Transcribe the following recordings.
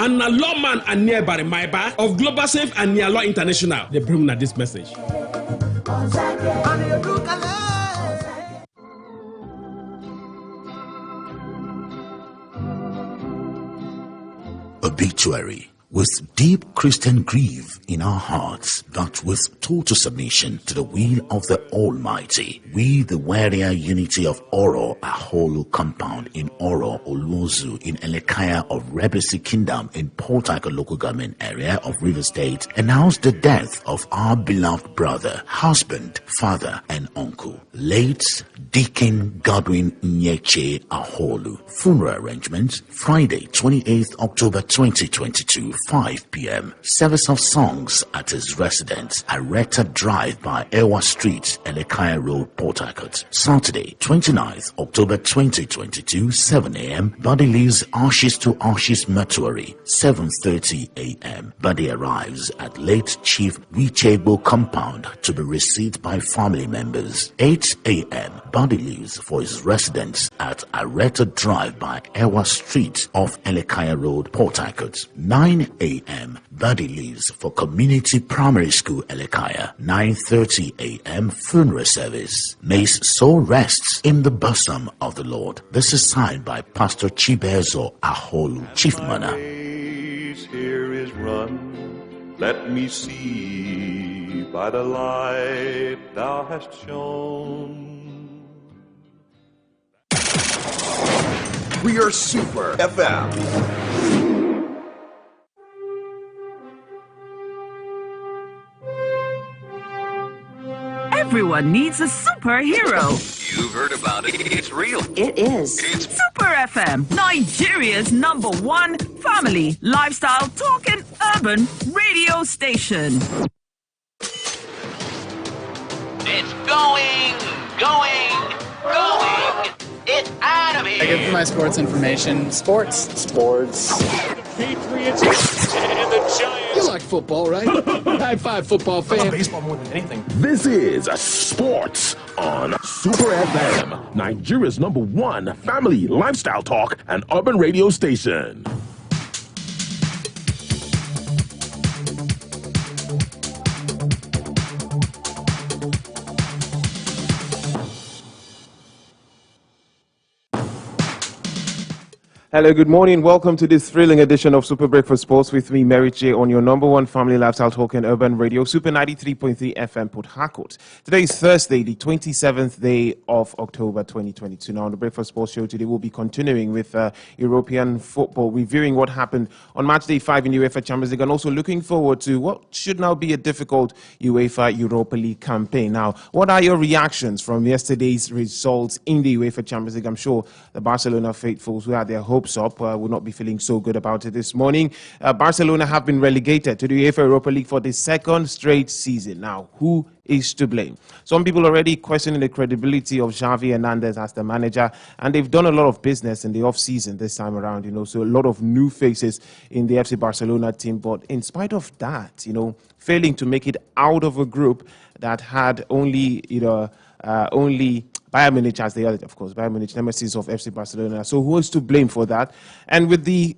and a lawman and nearby Maiba of Global Safe and Near Law International. They bring us this message. Obituary. With deep Christian grief in our hearts, but with total submission to the will of the Almighty, we, the warrior unity of Oro Aholu compound in Oro Oluozu in Elekaya of Rebesi Kingdom in Port Harcourt local government area of Rivers State, announce the death of our beloved brother, husband, father, and uncle, late Deacon Godwin Nyeche Aholu. Funeral arrangements, Friday, 28th October 2022, 5 p.m. Service of songs at his residence, Areta Drive by Ewa Street, Elekaya Road, Port Harcourt. Saturday, 29th October 2022, 7 a.m. Body leaves Ashes to Ashes Mortuary, 7:30 a.m. Body arrives at late Chief Wichebo compound to be received by family members. 8 a.m. Body leaves for his residence at Areta Drive by Ewa Street off Elekaya Road, Port Harcourt. 9 a.m. Body leaves for Community Primary School Elekaya. 9:30 a.m. Funeral service. May his soul rests in the bosom of the Lord. This is signed by Pastor Chibezo Aholu, Chief Mana. Here is run. Let me see by the light thou hast shone. We are Super FM. Everyone needs a superhero. You've heard about it. It's real. It is. It's Super FM, Nigeria's #1 family, lifestyle, talk and urban radio station. It's going. It's out of here. I give my sports information. Sports. Patriots and the Giants. You like football, right? High five, football fan. I love baseball more than anything. This is Sports on Super FM, Nigeria's #1 family, lifestyle talk, and urban radio station. Hello, good morning. Welcome to this thrilling edition of Super Breakfast Sports with me, Mary J, on your #1 family lifestyle talk and urban radio, Super 93.3 FM, Port Harcourt. Today is Thursday, the 27th day of October 2022. Now, on the Breakfast Sports show today, we'll be continuing with European football, reviewing what happened on match day 5 in the UEFA Champions League, and also looking forward to what should now be a difficult UEFA Europa League campaign. Now, what are your reactions from yesterday's results in the UEFA Champions League? I'm sure the Barcelona faithfuls who had their hopes up will not be feeling so good about it this morning. Barcelona have been relegated to the UEFA Europa League for the second straight season. Now, who is to blame? Some people already questioning the credibility of Xavi Hernandez as the manager, and they've done a lot of business in the off-season this time around, so a lot of new faces in the FC Barcelona team. But in spite of that, failing to make it out of a group that had only Bayern Munich as the other, of course, Bayern Munich, nemesis of FC Barcelona. So who is to blame for that? And with the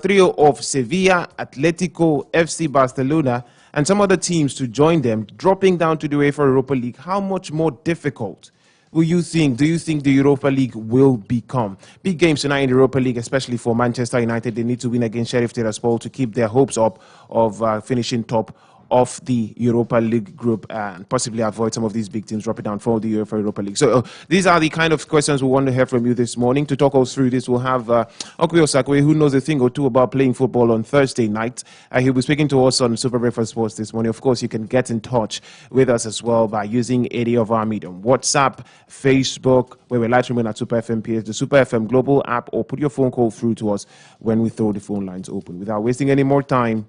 trio of Sevilla, Atletico, FC Barcelona, and some other teams to join them, dropping down to the UEFA Europa League, how much more difficult do you think the Europa League will become? Big games tonight in the Europa League, especially for Manchester United. They need to win against Sheriff Tiraspol to keep their hopes up of finishing top of the Europa League group and possibly avoid some of these big teams dropping down for the UEFA Europa League. So these are the kind of questions we want to hear from you this morning. To talk us through this, we'll have Okwe Osakwe, who knows a thing or two about playing football on Thursday night. He'll be speaking to us on Super Breakfast Sports this morning. Of course, you can get in touch with us as well by using any of our medium, WhatsApp, Facebook, where we're live streaming at Super FM PH, the Super FM global app, or put your phone call through to us when we throw the phone lines open. Without wasting any more time,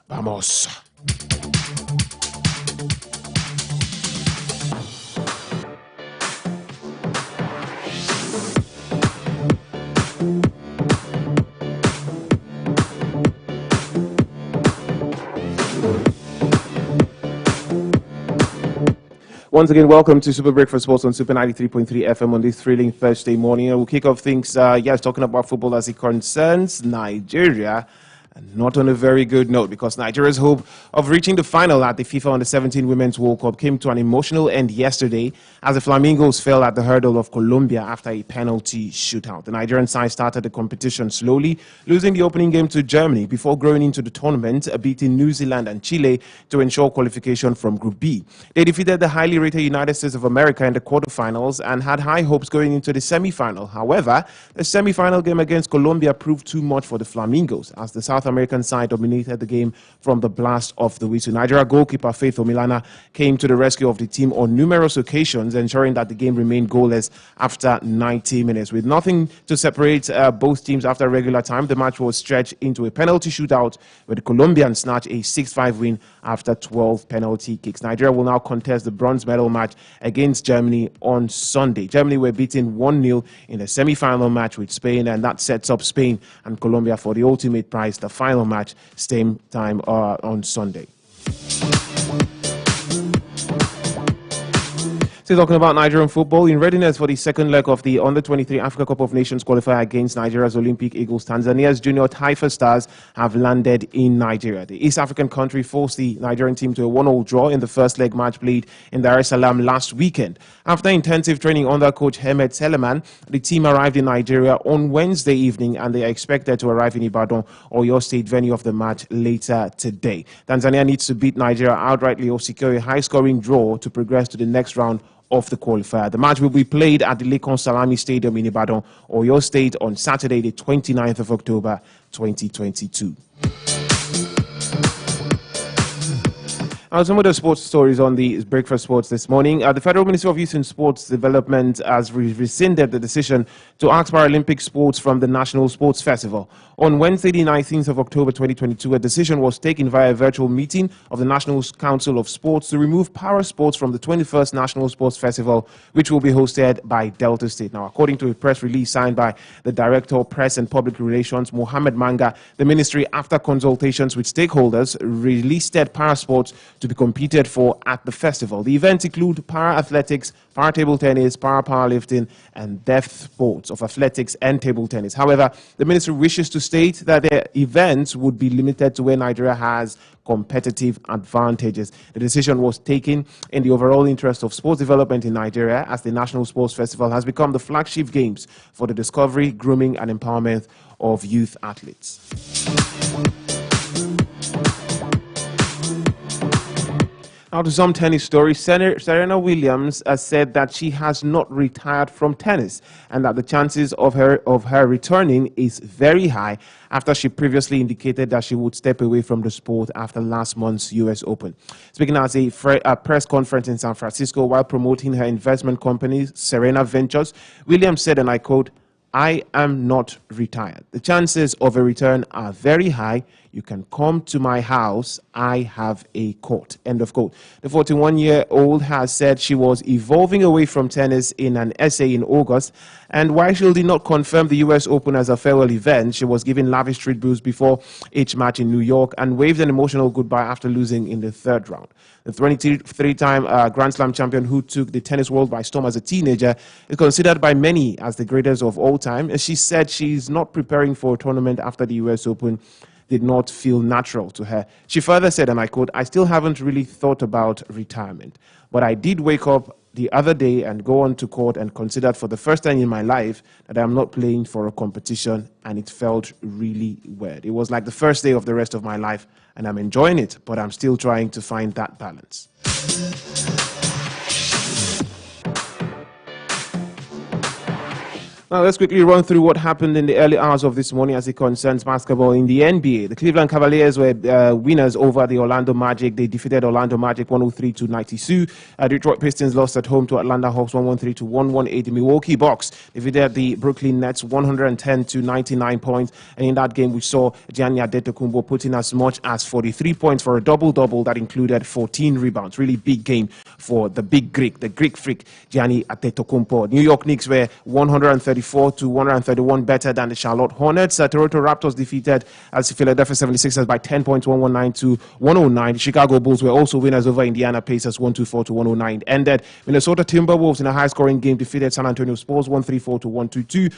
vamos. Once again, welcome to Super Breakfast Sports on Super 93.3 FM on this thrilling Thursday morning. We'll kick off things, talking about football as it concerns Nigeria and not on a very good note, because Nigeria's hope of reaching the final at the FIFA Under-17 Women's World Cup came to an emotional end yesterday as the Flamingos fell at the hurdle of Colombia after a penalty shootout. The Nigerian side started the competition slowly, losing the opening game to Germany before growing into the tournament, beating New Zealand and Chile to ensure qualification from Group B. They defeated the highly rated United States of America in the quarterfinals and had high hopes going into the semi-final. However, the semi-final game against Colombia proved too much for the Flamingos as the South American side dominated the game from the blast of the whistle. Nigeria goalkeeper Faith Omilana came to the rescue of the team on numerous occasions, ensuring that the game remained goalless after 90 minutes. With nothing to separate both teams after regular time, the match was stretched into a penalty shootout where the Colombians snatched a 6-5 win after 12 penalty kicks. Nigeria will now contest the bronze medal match against Germany on Sunday. Germany were beaten 1-0 in the semi-final match with Spain, and that sets up Spain and Colombia for the ultimate prize, the final match, same time on Sunday. Still talking about Nigerian football, in readiness for the second leg of the Under-23 Africa Cup of Nations qualifier against Nigeria's Olympic Eagles, Tanzania's Junior Taifa Stars have landed in Nigeria. The East African country forced the Nigerian team to a 1-1 draw in the first leg match played in Dar es Salaam last weekend. After intensive training under coach Ahmed Seleman, the team arrived in Nigeria on Wednesday evening, and they are expected to arrive in Ibadan, Oyo State, venue of the match, later today. Tanzania needs to beat Nigeria outrightly or secure a high-scoring draw to progress to the next round of the qualifier. The match will be played at the Lekon Salami Stadium in Ibadan, Oyo State, on Saturday, the 29th of October, 2022. Some of the sports stories on the Breakfast Sports this morning. The Federal Ministry of Youth and Sports Development has rescinded the decision to ask Paralympic sports from the National Sports Festival. On Wednesday, the 19th of October 2022, a decision was taken via a virtual meeting of the National Council of Sports to remove para sports from the 21st National Sports Festival, which will be hosted by Delta State. Now, according to a press release signed by the Director of Press and Public Relations, Mohammed Manga, the ministry, after consultations with stakeholders, released para sports to be competed for at the festival. The events include para-athletics, para-table tennis, para-powerlifting, and depth sports of athletics and table tennis. However, the ministry wishes to state that the events would be limited to where Nigeria has competitive advantages. The decision was taken in the overall interest of sports development in Nigeria, as the National Sports Festival has become the flagship games for the discovery, grooming, and empowerment of youth athletes. Now to some tennis stories. Serena Williams said that she has not retired from tennis and that the chances of her returning is very high, after she previously indicated that she would step away from the sport after last month's US Open. Speaking at a press conference in San Francisco while promoting her investment company, Serena Ventures, Williams said, and I quote, "I am not retired. The chances of a return are very high. You can come to my house. I have a court." End of quote. The 41-year-old has said she was evolving away from tennis in an essay in August, and while she did not confirm the US Open as a farewell event, she was given lavish tributes before each match in New York and waved an emotional goodbye after losing in the third round. The 23-time Grand Slam champion, who took the tennis world by storm as a teenager, is considered by many as the greatest of all time. And she said she's not preparing for a tournament after the US Open did not feel natural to her. She further said, and I quote, "I still haven't really thought about retirement, but I did wake up the other day and go on to court and considered for the first time in my life that I'm not playing for a competition, and it felt really weird. It was like the first day of the rest of my life, and I'm enjoying it, but I'm still trying to find that balance." Now, let's quickly run through what happened in the early hours of this morning as it concerns basketball in the NBA. The Cleveland Cavaliers were winners over the Orlando Magic. They defeated Orlando Magic 103-92. Detroit Pistons lost at home to Atlanta Hawks 113-118. The Milwaukee Bucks defeated the Brooklyn Nets 110-99 points. And in that game, we saw Giannis Antetokounmpo put in as much as 43 points for a double-double that included 14 rebounds. Really big game for the big Greek, the Greek freak, Giannis Antetokounmpo. New York Knicks were 134 194 to 131 better than the Charlotte Hornets. Toronto Raptors defeated Philadelphia 76ers by 10 points, 119 to 109. The Chicago Bulls were also winners over Indiana Pacers, 124 to 109. Ended Minnesota Timberwolves in a high-scoring game defeated San Antonio Spurs, 134 to 122.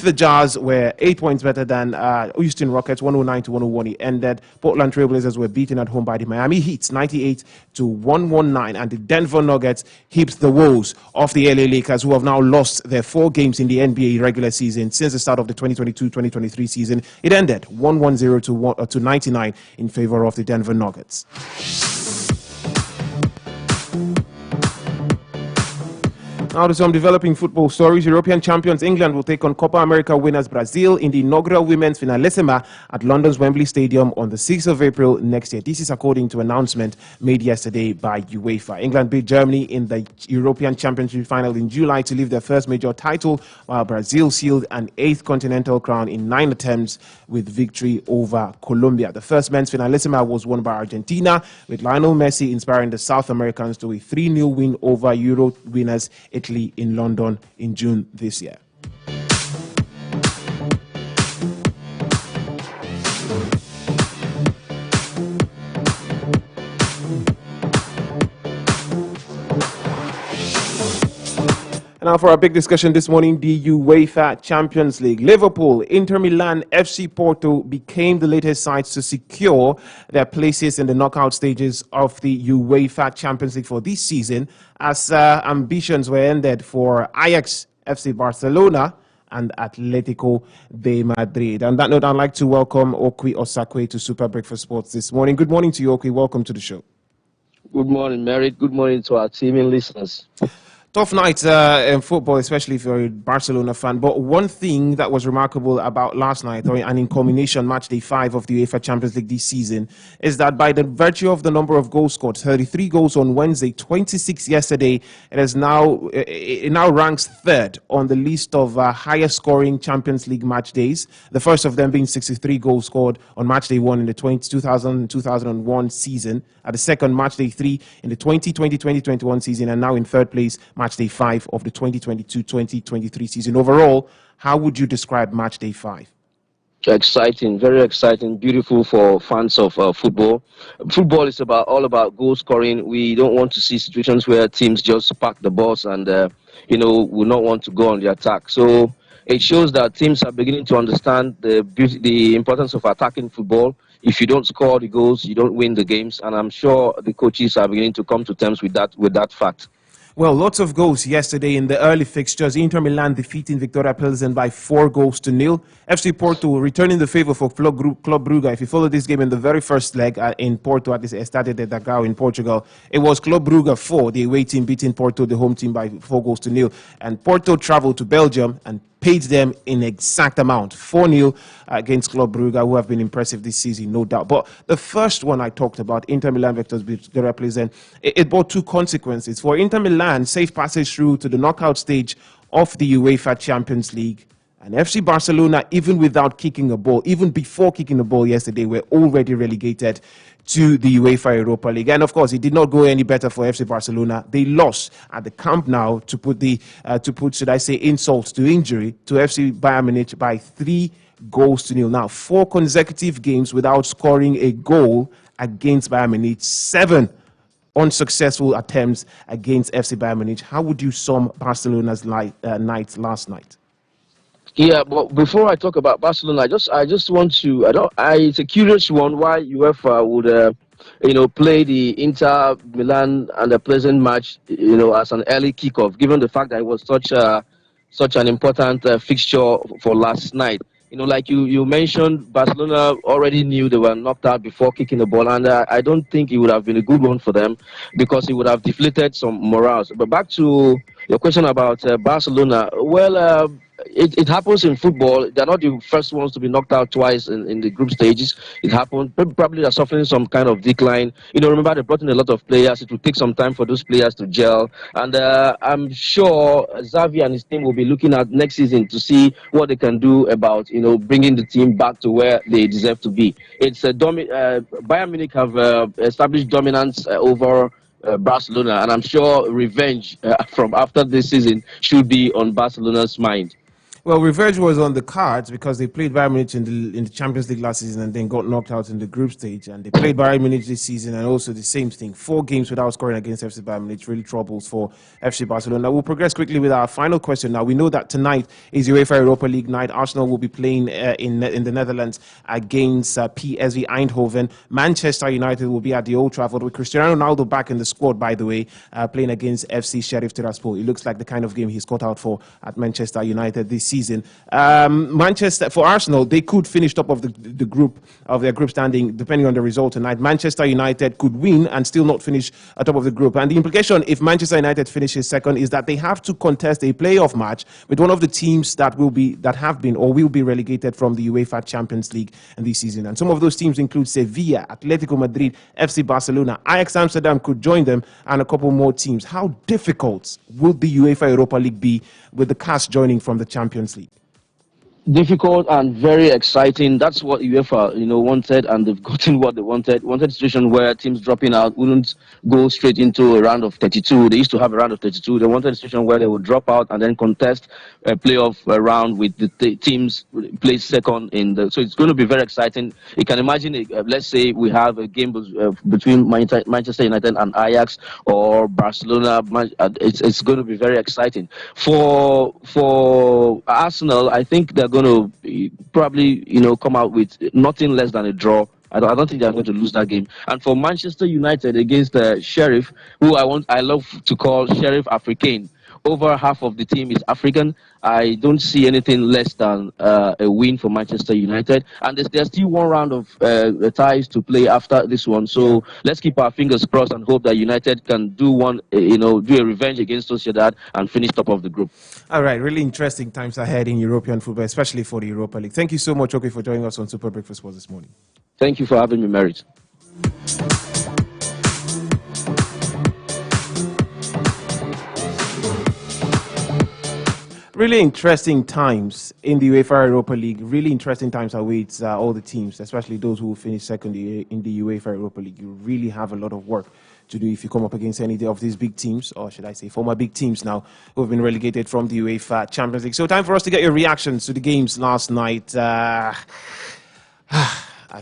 The Jazz were 8 points better than Houston Rockets, 109 to 101. It ended. Portland Trailblazers were beaten at home by the Miami Heat, 98 to 119. And the Denver Nuggets heaped the woes of the LA Lakers, who have now lost their 4 games in the NBA regular season since the start of the 2022-2023 season. It ended 110 to 99 in favor of the Denver Nuggets. Now to some developing football stories. European champions England will take on Copa America winners Brazil in the inaugural Women's Finalissima at London's Wembley Stadium on the 6th of April next year. This is according to an announcement made yesterday by UEFA. England beat Germany in the European Championship final in July to lift their first major title, while Brazil sealed an 8th continental crown in 9 attempts with victory over Colombia. The first men's Finalissima was won by Argentina, with Lionel Messi inspiring the South Americans to a 3-0 win over Euro winners Italy in London in June this year. Now for our big discussion this morning, the UEFA Champions League. Liverpool, Inter Milan, FC Porto became the latest sides to secure their places in the knockout stages of the UEFA Champions League for this season, as ambitions were ended for Ajax, FC Barcelona, and Atletico de Madrid. On that note, I'd like to welcome Okwi Osakwe to Super Breakfast Sports this morning. Good morning to you, Okwi. Welcome to the show. Good morning, Merritt. Good morning to our team and listeners. Tough night in football, especially if you're a Barcelona fan. But one thing that was remarkable about last night, and in culmination, match day 5 of the UEFA Champions League this season, is that by the virtue of the number of goals scored, 33 goals on Wednesday, 26 yesterday, it now ranks 3rd on the list of highest scoring Champions League match days. The first of them being 63 goals scored on match day 1 in the 2000-2001 season, at the second match day 3 in the 2020-2021 season, and now in 3rd place, match day 5 of the 2022-2023 season. Overall, how would you describe match day 5? Exciting, very exciting, beautiful for fans of football. Football is all about goal scoring. We don't want to see situations where teams just park the balls and will not want to go on the attack. So it shows that teams are beginning to understand the importance of attacking football. If you don't score the goals, you don't win the games, and I'm sure the coaches are beginning to come to terms with that fact. Well, lots of goals yesterday in the early fixtures. Inter Milan defeating Victoria Pilsen by 4-0. FC Porto returning the favour for Club Brugge. If you follow this game in the very first leg in Porto at the Estádio de Dragão in Portugal, it was Club Brugge 4, the away team, beating Porto, the home team, by 4-0. And Porto travelled to Belgium and paid them in exact amount, 4-0 against Club Brugge, who have been impressive this season, no doubt. But the first one I talked about, Inter Milan versus Victoria Pilsen, it brought 2 consequences. For Inter Milan, safe passage through to the knockout stage of the UEFA Champions League. And FC Barcelona, even without kicking a ball, even before kicking the ball yesterday, were already relegated to the UEFA Europa League. And of course, it did not go any better for FC Barcelona. They lost at the Camp Nou to put should I say, insult to injury to FC Bayern Munich by 3-0. Now, 4 consecutive games without scoring a goal against Bayern Munich, 7 unsuccessful attempts against FC Bayern Munich. How would you sum Barcelona's night last night? Yeah, but before I talk about Barcelona, I just want to. It's a curious one why UEFA would play the Inter Milan and the Pleasant match as an early kickoff, given the fact that it was such an important fixture for last night. Like you mentioned, Barcelona already knew they were knocked out before kicking the ball, and I don't think it would have been a good one for them because it would have deflated some morals. But back to your question about Barcelona, well, it happens in football. They're not the first ones to be knocked out twice in the group stages. It happened. Probably they're suffering some kind of decline. Remember they brought in a lot of players. It will take some time for those players to gel. And I'm sure Xavi and his team will be looking at next season to see what they can do about, bringing the team back to where they deserve to be. It's Bayern Munich have established dominance over Barcelona, and I'm sure revenge from after this season should be on Barcelona's mind. Well, revenge was on the cards because they played Bayern Munich in the Champions League last season and then got knocked out in the group stage. And they played Bayern Munich this season and also the same thing. 4 games without scoring against FC Bayern Munich, really troubles for FC Barcelona. We'll progress quickly with our final question. Now, we know that tonight is UEFA Europa League night. Arsenal will be playing in the Netherlands against PSV Eindhoven. Manchester United will be at the Old Trafford with Cristiano Ronaldo back in the squad, by the way, playing against FC Sheriff Tiraspol. It looks like the kind of game he's cut out for at Manchester United this season. Manchester, for Arsenal, they could finish top of the group of their group standing depending on the result tonight. Manchester United could win and still not finish atop of the group. And the implication, if Manchester United finishes second, is that they have to contest a playoff match with one of the teams that have been or will be relegated from the UEFA Champions League in this season. And some of those teams include Sevilla, Atletico Madrid, FC Barcelona, Ajax Amsterdam could join them, and a couple more teams. How difficult will the UEFA Europa League be with the cast joining from the Champions League? Difficult and very exciting. That's what UEFA, wanted, and they've gotten what they wanted. Wanted a situation where teams dropping out wouldn't go straight into a round of 32. They used to have a round of 32. They wanted a situation where they would drop out and then contest a playoff round with the teams placed second in the. So it's going to be very exciting. You can imagine, let's say we have a game between Manchester United and Ajax or Barcelona. It's going to be very exciting. For Arsenal, I think they're going to probably come out with nothing less than a draw. I don't think they're going to lose that game. And for Manchester United against Sheriff, who I love to call Sheriff African. Over half of the team is African. I don't see anything less than a win for Manchester United. And there's still one round of ties to play after this one. So let's keep our fingers crossed and hope that United can do a revenge against Sociedad and finish top of the group. All right, really interesting times ahead in European football, especially for the Europa League. Thank you so much, Oke, for joining us on Super Breakfast Sports this morning. Thank you for having me, Merit. Really interesting times in the UEFA Europa League. Really interesting times await all the teams, especially those who will finish second in the UEFA Europa League. You really have a lot of work to do if you come up against any of these big teams, or should I say former big teams now, who have been relegated from the UEFA Champions League. So time for us to get your reactions to the games last night. I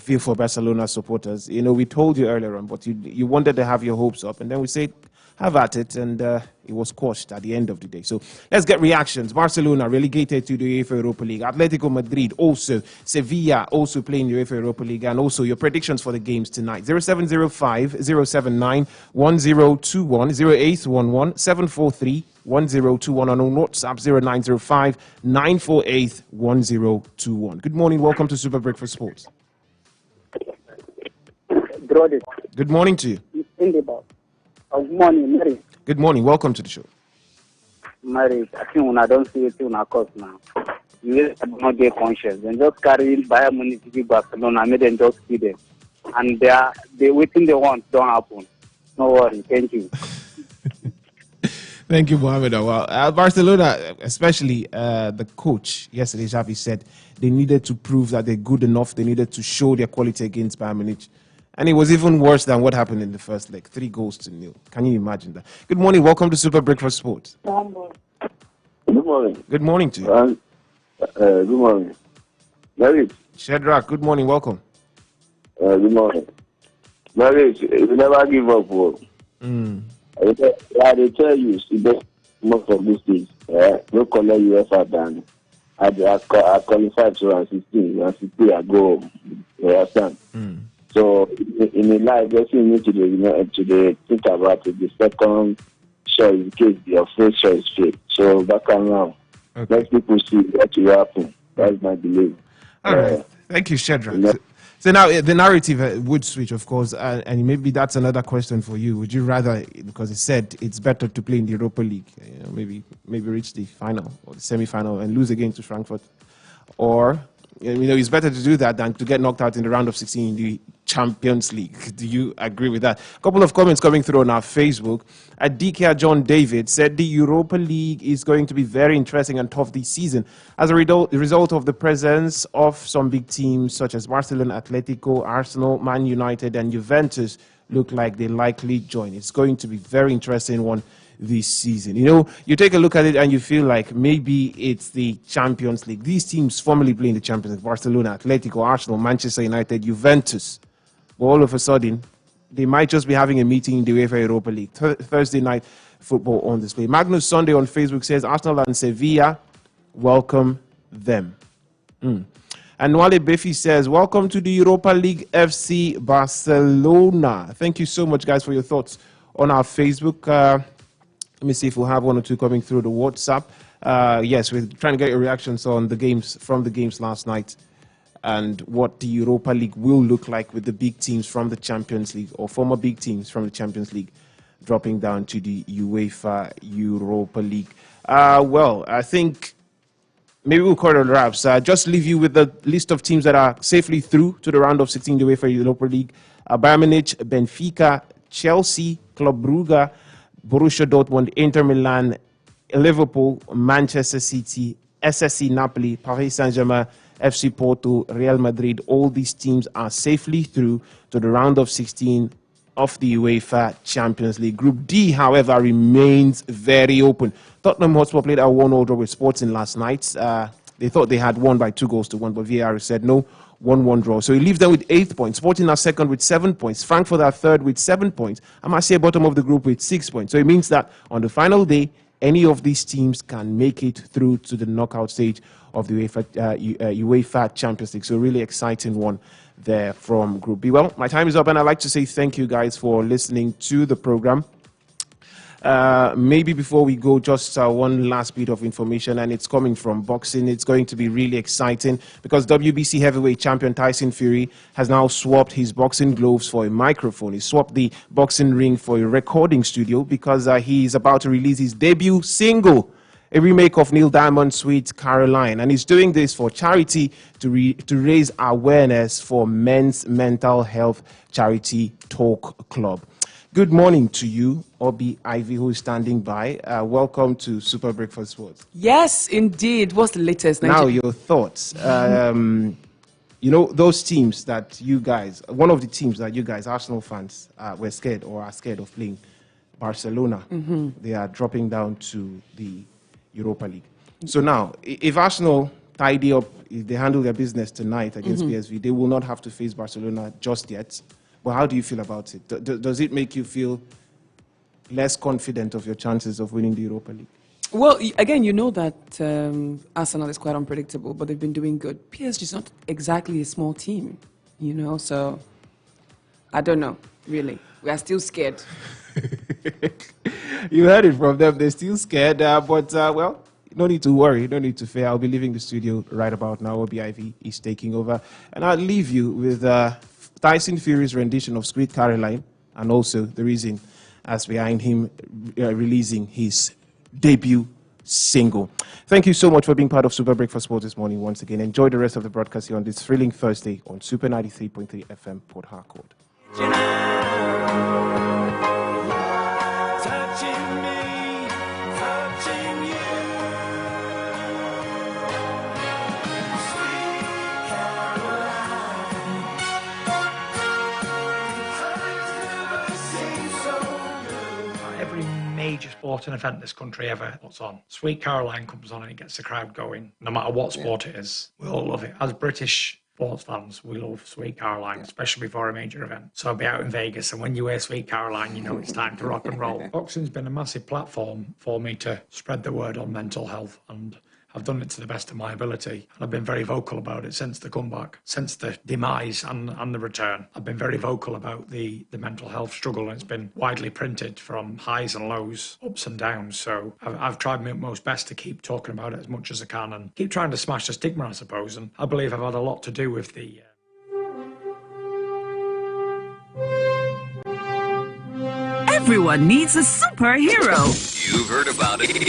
feel for Barcelona supporters. We told you earlier on, but you wanted to have your hopes up, and then we said, have at it, and it was quashed at the end of the day. So let's get reactions. Barcelona relegated to the UEFA Europa League. Atletico Madrid also. Sevilla also playing the UEFA Europa League. And also your predictions for the games tonight. 0705 079 1021 0811 743 1021 on WhatsApp 0905 948 1021. Good morning. Welcome to Super Breakfast Sports. Good morning to you. Good morning, Mary. Good morning. Welcome to the show. Mary, I think when I don't see it in our course now, you have not get conscious. And just carry Bayern Munich to Barcelona, I made them just see them. And they waiting they want don't happen. No worry. Thank you. Thank you, Mohamed. Well, Barcelona, especially the coach yesterday, Xavi said they needed to prove that they're good enough. They needed to show their quality against Bayern Munich. And it was even worse than what happened in the first leg. 3-0. Can you imagine that? Good morning. Welcome to Super Breakfast Sports. Good morning. Good morning to you. Good morning. Mary. Shedrack, good morning. Welcome. Good morning. Mary, you never give up. They tell you, most of these things. No color UEFA than I qualified to 16. And 16 I go home. You understand? So in a life, you need to think about it. The second shot in case your first shot is fake. So back around, let people see what will happen. That's my belief. All right. Thank you, Shedrack. So now the narrative would switch, of course, and maybe that's another question for you. Would you rather, because it said it's better to play in the Europa League, maybe reach the final or the semi-final and lose again to Frankfurt, or it's better to do that than to get knocked out in the round of 16 in the Champions League. Do you agree with that? A couple of comments coming through on our Facebook. Adika John David said the Europa League is going to be very interesting and tough this season as a result of the presence of some big teams such as Barcelona, Atletico, Arsenal, Man United, and Juventus look like they likely join. It's going to be very interesting one this season. You know, you take a look at it and you feel like maybe it's the Champions League. These teams formerly playing the Champions League, Barcelona, Atletico, Arsenal, Manchester United, Juventus, but all of a sudden, they might just be having a meeting in the UEFA Europa League. Thursday night football on display. Magnus Sunday on Facebook says, Arsenal and Sevilla, welcome them. And Nwale Befi says, welcome to the Europa League FC Barcelona. Thank you so much, guys, for your thoughts on our Facebook. Let me see if we'll have one or two coming through the WhatsApp. Yes, we're trying to get your reactions on the games, from the games last night, and what the Europa League will look like with the big teams from the Champions League, or former big teams from the Champions League, dropping down to the UEFA Europa League. Well, I think maybe we'll call it on wraps. Just leave you with the list of teams that are safely through to the round of 16 UEFA Europa League. Bayern Munich, Benfica, Chelsea, Club Brugge, Borussia Dortmund, Inter Milan, Liverpool, Manchester City, SSC Napoli, Paris Saint-Germain, FC Porto, Real Madrid. All these teams are safely through to the round of 16 of the UEFA Champions League. Group D, however, remains very open. Tottenham Hotspur played a 1-1 draw with Sporting last night. They thought they had won by 2-1, but VAR said no, 1-1 draw. So it leaves them with 8 points. Sporting are second with 7 points. Frankfurt are third with 7 points. Marseille bottom of the group with 6 points. So it means that on the final day, any of these teams can make it through to the knockout stage of the UEFA Champions League. So really exciting one there from Group B. Well, my time is up, and I'd like to say thank you guys for listening to the program. Maybe before we go, just one last bit of information, and it's coming from boxing. It's going to be really exciting because WBC heavyweight champion Tyson Fury has now swapped his boxing gloves for a microphone. He swapped the boxing ring for a recording studio because he's about to release his debut single, a remake of Neil Diamond's Sweet Caroline. And he's doing this for charity to raise awareness for Men's Mental Health Charity Talk Club. Good morning to you, Obi Ivy, who is standing by. Welcome to Super Breakfast Sports. Yes, indeed. What's the latest? Now, your thoughts. You know, those teams that you guys, one of the teams that you guys, Arsenal fans, were scared or are scared of playing, Barcelona. They are dropping down to the Europa League. So now, if Arsenal tidy up, if they handle their business tonight against PSV, they will not have to face Barcelona just yet. But how do you feel about it? Does it make you feel less confident of your chances of winning the Europa League? Well, again, you know that Arsenal is quite unpredictable, but they've been doing good. PSG is not exactly a small team, you know, so I don't know, really. We are still scared. You heard it from them. They're still scared, but, well, no need to worry. No need to fear. I'll be leaving the studio right about now. Obi Ivy is taking over. And I'll leave you with Tyson Fury's rendition of Sweet Caroline, and also the reason as behind him releasing his debut single. Thank you so much for being part of Super Breakfast Sports this morning once again. Enjoy the rest of the broadcast here on this thrilling Thursday on Super 93.3 FM Port Harcourt. Major sporting event this country ever puts on. Sweet Caroline comes on and it gets the crowd going. No matter what sport it is, we all love it. As British sports fans, we love Sweet Caroline, especially before a major event. So I'll be out in Vegas, and when you hear Sweet Caroline, you know it's time to rock and roll. Boxing's been a massive platform for me to spread the word on mental health, and I've done it to the best of my ability. And I've been very vocal about it since the comeback, since the demise and the return. I've been very vocal about the mental health struggle, and it's been widely printed from highs and lows, ups and downs. So I've tried my most best to keep talking about it as much as I can and keep trying to smash the stigma, I suppose. And I believe I've had a lot to do with the... Everyone needs a superhero. You've heard about it.